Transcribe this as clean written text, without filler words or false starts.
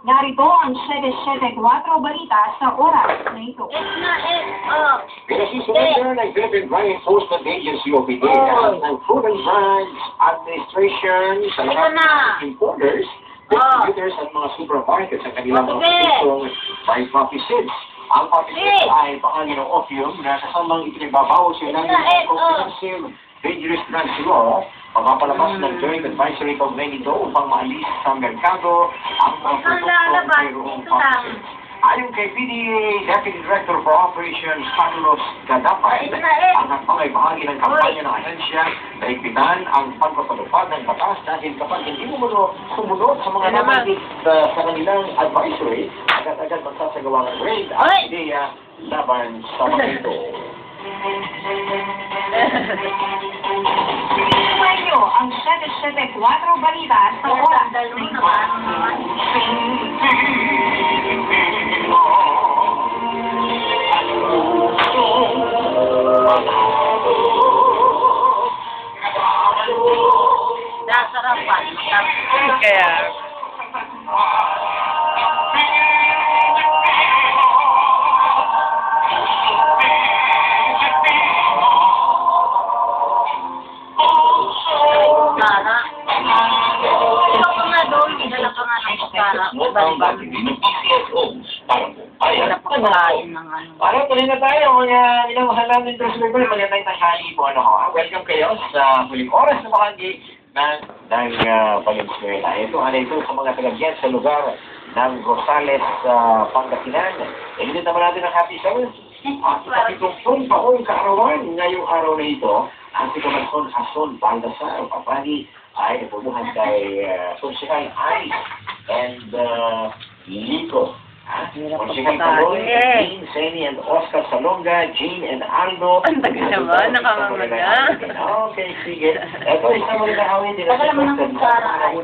Narito ang 774 balita sa oras na ito. Pinasusunod ng Philippine Drug Enforcement Agency o PDEA ng Food and Drugs Administration sa lahat ng importers, distributors at mga supermarkets sa kanilang opisong by poppy seeds. Ang poppy seeds ay bahagi ng opium na kasamang ipinagbabawas yun ng comprehensive dangerous drugs law, pagpapalabas ng Joint Advisory Committee upang maalis sa merkado ang mga produkto mayroong poppy seeds. Ayon kay PDEA Deputy Director for Operations Carlos Gadapay, ang hakbang ay bahagi ng kampanya ng ahensya na higpitan ang pagpapatupad ng batas dahil kapag hindi mo sumunod sa mga nabanggit sa kanilang advisory, agad-agad magsasagawa ng raid ang PDEA laban sa mga ito. Tumayo nyo ang 774 balita sa oras na ito. Nasarapan. Kaya... Sana. Ikaw pa nga doon, idala ka nga ng pagkara. Wala pa kain ng ano. Para tuloy na tayo, mga minamahal namin subscriber, magandang tanghali po. Welcome kayo sa huling oras na bahagi ng Valenzuela. Ito sa mga tagagyan sa lugar ng Rosales, Pangasinan. Hindi naman natin ang happy summer. At sa itong taong kaarawan ngayong araw na ito, ang si Corazon Hason Baldassar Papani ay napubuhan kay Consigal Ice and Lico. Consigal Caloy, Jean, Seni, and Oscar Salonga, Jean and Aldo. Ang tagal naman, nakamamagda. Okay, sige. Ito, isang mga nakawin din. Tagal naman ng pagkara.